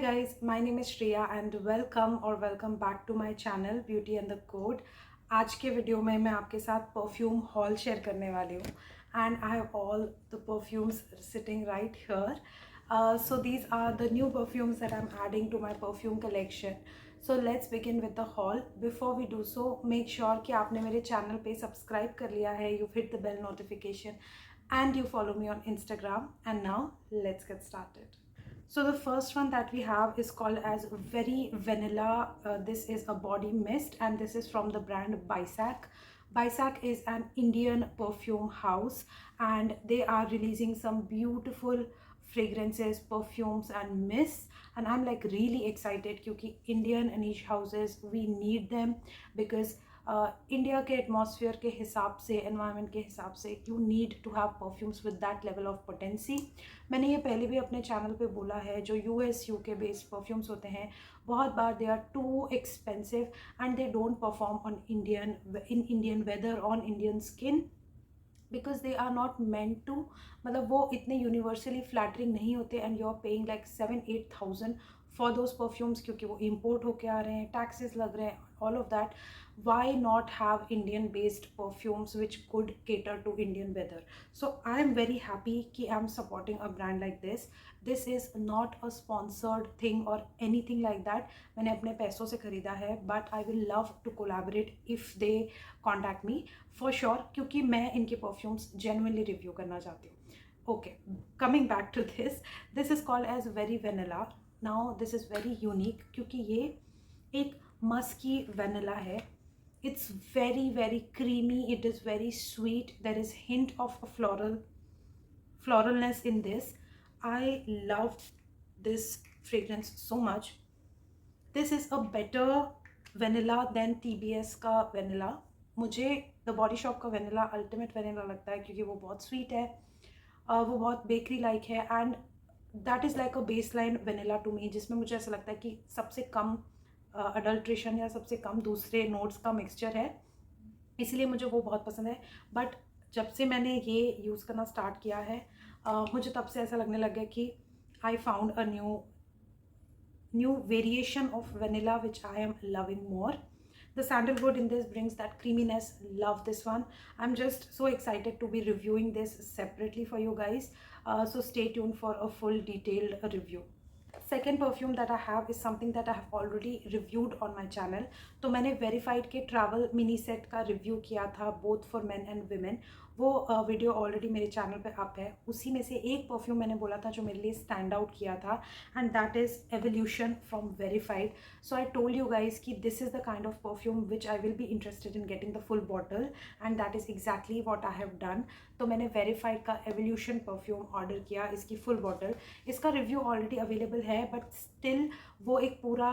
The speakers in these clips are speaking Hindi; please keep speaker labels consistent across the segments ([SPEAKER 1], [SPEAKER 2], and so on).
[SPEAKER 1] guys, my name is Shreya and welcome back to my channel Beauty and the Code. आज के वीडियो में मैं आपके साथ परफ्यूम हॉल शेयर करने वाली हूँ and I have all the perfumes sitting right here. So these are the new perfumes that I'm adding to my perfume collection. So let's begin with the haul. Before we do so, make sure कि आपने मेरे चैनल पे सब्सक्राइब कर लिया है, you've hit the bell notification and you follow me on Instagram. And now let's get started. So the first one that we have is called as Very Vanilla. This is a body mist and this is from the brand Bisac. Bisac is an Indian perfume house and they are releasing some beautiful fragrances, perfumes and mists, and I'm like really excited because Indian niche houses, we need them because India के एटमॉस्फेयर के हिसाब से, एनवायरनमेंट के हिसाब से, you need to have perfumes with that level of potency. मैंने ये पहले भी अपने चैनल पे बोला है, जो यूएस यूके बेस्ड परफ्यूम्स होते हैं बहुत बार they are too expensive and they don't perform on Indian weather, on Indian skin, because they are not meant to. मतलब वो इतने यूनिवर्सली फ्लैटरिंग नहीं होते and you are paying like 7-8 thousand for those perfumes, क्योंकि वो इम्पोर्ट होके आ रहे हैं, टैक्सेस लग रहे हैं, all of that. Why not have Indian based perfumes which could cater to Indian weather? So I am very happy कि I'm supporting a brand like this. This is not a sponsored thing or anything like that. मैंने अपने पैसों से खरीदा है, but I will love to collaborate if they contact me for sure, क्योंकि मैं इनके perfumes genuinely review करना चाहती हूँ. Okay, coming back to this is called as Very Vanilla. Now this is very unique क्योंकि ये एक musky vanilla है. It's very creamy, it is very sweet, there is hint of a floralness in this. I love this fragrance so much. This is a better vanilla than TBS का vanilla. मुझे The Body Shop का vanilla ultimate vanilla लगता है क्योंकि वो बहुत sweet है, वो बहुत बेकरी लाइक है, and that is like a baseline vanilla to me, जिसमें मुझे ऐसा लगता है कि सबसे कम अडल्ट्रेशन या सबसे कम दूसरे नोट्स का मिक्सचर है, इसलिए मुझे वो बहुत पसंद है. बट जब से मैंने ये यूज़ करना स्टार्ट किया है, मुझे तब से ऐसा लगने लग गया कि I found a new variation of vanilla which I am loving more. The sandalwood in this brings that creaminess. Love this one. I'm just so excited to be reviewing this separately for you guys. So stay tuned for a full detailed review. Second perfume that I have is something that I have already reviewed on my channel. तो मैंने Verified के travel mini set का review किया था both for men and women. वो वीडियो ऑलरेडी मेरे चैनल पे अप है. उसी में से एक परफ्यूम मैंने बोला था जो मेरे लिए स्टैंड आउट किया था, and that is evolution from verified. So I told you guys कि this is the kind of perfume which I will be interested in getting the full bottle, and that is exactly what I have done. तो मैंने वेरीफाइड का एवोल्यूशन परफ्यूम ऑर्डर किया, इसकी फुल बॉटल. इसका रिव्यू ऑलरेडी अवेलेबल है, बट स्टिल वो एक पूरा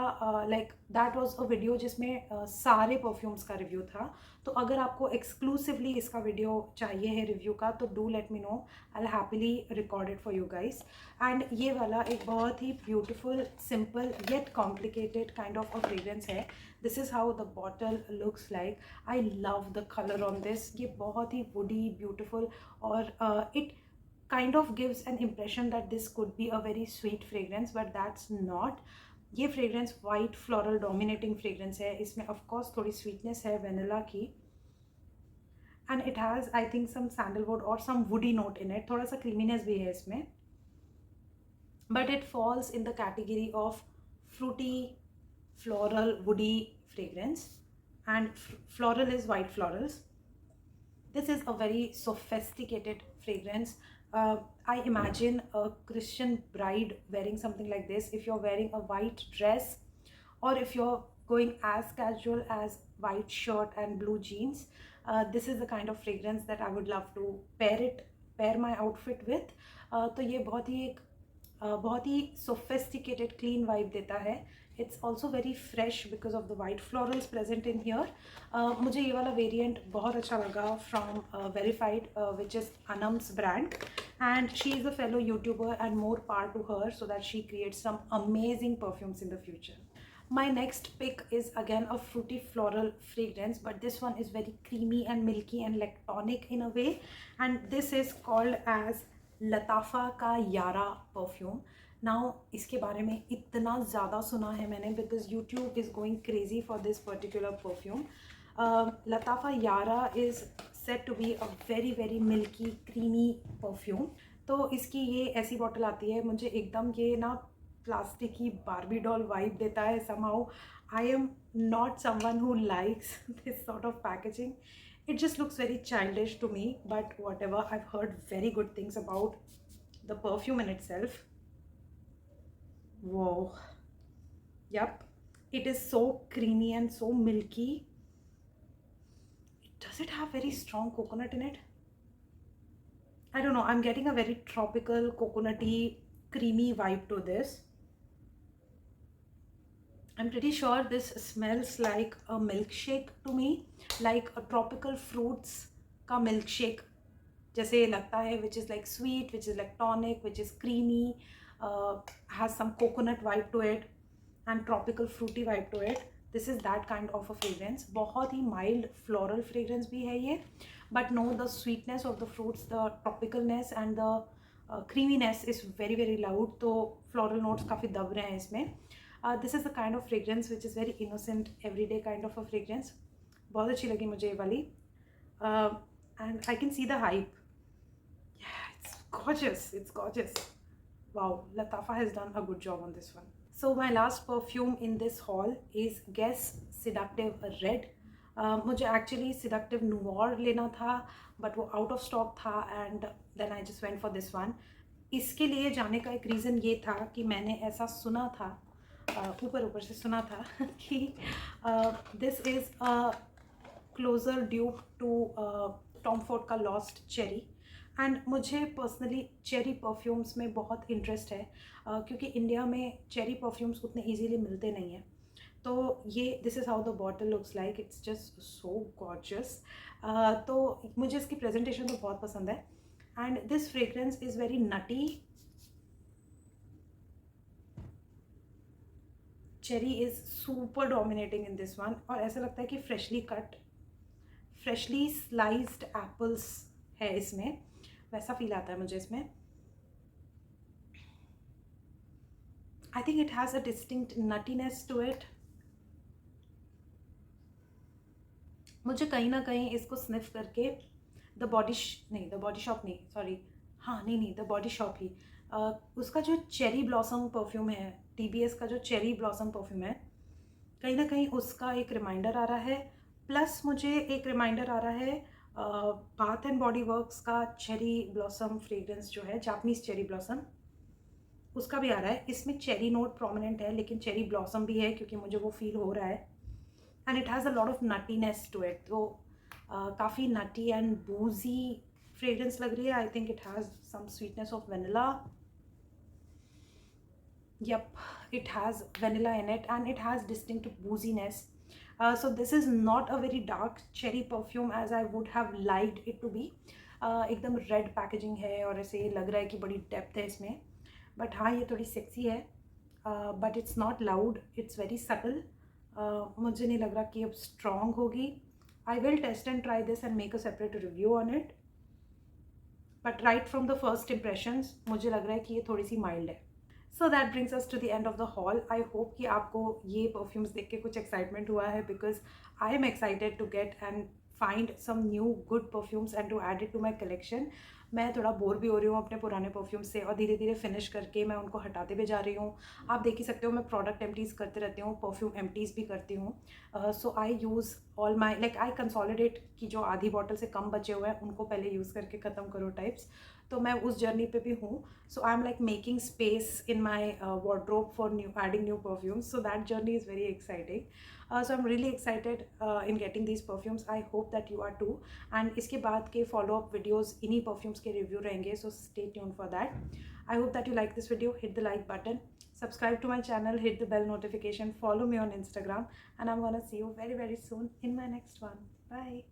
[SPEAKER 1] like that was a video जिसमें सारे परफ्यूम्स का रिव्यू था. तो अगर आपको एक्सक्लूसिवली इसका वीडियो चाहिए है रिव्यू का, तो do let me know, I will happily record it for you guys. And ये वाला एक बहुत ही beautiful, simple yet complicated kind of a fragrance है. This is how the bottle looks like. I love the colour on this. ये बहुत ही वुडी, ब्यूटिफुल, और it kind of gives an impression that this could be a very sweet fragrance, but that's not. ये fragrance white floral dominating fragrance है. इसमें ऑफ कोर्स थोड़ी स्वीटनेस है वेनिला की, and it has I think some sandalwood और some woody note in it. थोड़ा सा क्रीमीनेस भी है इसमें, but it falls in the category of fruity floral woody fragrance, and floral is white florals. This is a very sophisticated fragrance. I imagine a Christian bride wearing something like this. If you're wearing a white dress, or if you're going as casual as white shirt and blue jeans, this is the kind of fragrance that I would love to pair my outfit with. तो ये बहुत ही sophisticated clean vibe देता है. It's also very fresh because of the white florals present in here. मुझे ये वाला variant बहुत अच्छा लगा from Verified, which is Anam's brand, and she is a fellow YouTuber, and more power to her so that she creates some amazing perfumes in the future. My next pick is again a fruity floral fragrance, but this one is very creamy and milky and lactonic in a way, and this is called as Latafa ka Yara perfume. Now इसके बारे में इतना ज़्यादा सुना है मैंने, because YouTube is going crazy for this particular perfume. Lattafa Yara is set to be a very very milky creamy perfume. तो इसकी ये ऐसी बॉटल आती है, मुझे एकदम ये ना प्लास्टिक की बारबी डॉल वाइब देता है somehow. I am not someone who likes this sort of packaging. It just looks very childish to me, but whatever. I've heard very good things about the perfume in itself. Whoa. Yep. It is so creamy and so milky. Does it have very strong coconut in it? I don't know. I'm getting a very tropical, coconutty, creamy vibe to this. I'm pretty sure this smells like a milkshake to me, like a tropical fruits का milkshake जैसे लगता है, which is like sweet, which is like tonic, which is creamy, has some coconut vibe to it and tropical fruity vibe to it. This is that kind of a fragrance. बहुत ही mild floral fragrance भी है ये, but no, the sweetness of the fruits, the tropicalness and the creaminess is very very loud. तो floral notes काफ़ी दब रहे हैं इसमें. This is the kind of fragrance which is very innocent, everyday kind of a fragrance. बहुत अच्छी लगी मुझे ये वाली. And I can see the hype. Yeah, it's gorgeous. It's gorgeous. Wow, Latafa has done a good job on this one. So my last perfume in this haul is Guess Seductive Red. मुझे actually Seductive Noir लेना था, but वो out of stock था, and then I just went for this one. इसके लिए जाने का एक रीज़न ये था कि मैंने ऐसा सुना था, ऊपर से सुना था कि this is a closer dupe to Tom Ford का लॉस्ट चेरी. एंड मुझे पर्सनली चेरी परफ्यूम्स में बहुत इंटरेस्ट है, क्योंकि इंडिया में चेरी परफ्यूम्स उतने इजीली मिलते नहीं हैं. तो ये this is how the bottle looks like. It's just so gorgeous. तो मुझे इसकी प्रेजेंटेशन तो बहुत पसंद है. And this fragrance is very nutty. Cherry is super dominating in this one, और ऐसा लगता है कि फ्रेशली स्लाइस्ड एप्पल्स है इसमें, वैसा फील आता है मुझे इसमें. I think it has a distinct nuttiness to it. मुझे कहीं ना कहीं इसको स्निफ करके द बॉडी शॉप नहीं, सॉरी, हाँ नहीं, द बॉडी शॉप ही, उसका जो चेरी ब्लॉसम परफ्यूम है, TBS का जो चेरी ब्लॉसम परफ्यूम है, कहीं ना कहीं उसका एक रिमाइंडर आ रहा है. प्लस मुझे एक रिमाइंडर आ रहा है बाथ एंड बॉडी वर्क्स का चेरी ब्लॉसम फ्रेग्रेंस जो है, जापनीज़ चेरी ब्लॉसम, उसका भी आ रहा है. इसमें चेरी नोट प्रोमिनेंट है, लेकिन चेरी ब्लॉसम भी है, क्योंकि मुझे वो फील हो रहा है. And it has a lot of nuttiness to it. तो काफ़ी नटी एंड बूजी फ्रेग्रेंस लग रही है. I think it has some sweetness of vanilla. Yep, it has vanilla in it and it has distinct booziness. So this is not a very dark cherry perfume as I would have liked it to be. एकदम रेड पैकेजिंग है और ऐसे लग रहा है कि बड़ी डेप्थ है इसमें. बट हाँ, ये थोड़ी सेक्सी है, but it's not loud, it's very subtle. मुझे नहीं लग रहा कि अब स्ट्रॉन्ग होगी. I will test and try this and make a separate review on it. But right from the first impressions मुझे लग रहा है कि ये थोड़ी सी माइल्ड है. So that brings us to the end of the haul. I hope कि आपको ये परफ्यूम्स देख के कुछ एक्साइटमेंट हुआ है, because I am excited to get and find some new good perfumes and to add it to my collection. मैं थोड़ा बोर भी हो रही हूँ अपने पुराने परफ्यूम से, और धीरे धीरे फिनिश करके मैं उनको हटाते भी जा रही हूँ. आप देख ही सकते हो, मैं प्रोडक्ट एम्प्टीज़ करते रहती हूँ, परफ्यूम एम्प्टीज़ भी करती हूँ. So I use all my, like I consolidate की जो आधी बॉटल से कम बचे हुए हैं उनको पहले यूज़ करके ख़त्म करो टाइप्स. तो मैं उस जर्नी पे भी हूँ. So I am like making space in my wardrobe for adding new perfumes. So that journey is very exciting. So I'm really excited in getting these perfumes. I hope that you are too. And इसके बाद के follow up videos इन्हीं perfumes के review रहेंगे. So stay tuned for that. I hope that you like this video. Hit the like button. Subscribe to my channel. Hit the bell notification. Follow me on Instagram. And I'm gonna see you very very soon in my next one. Bye.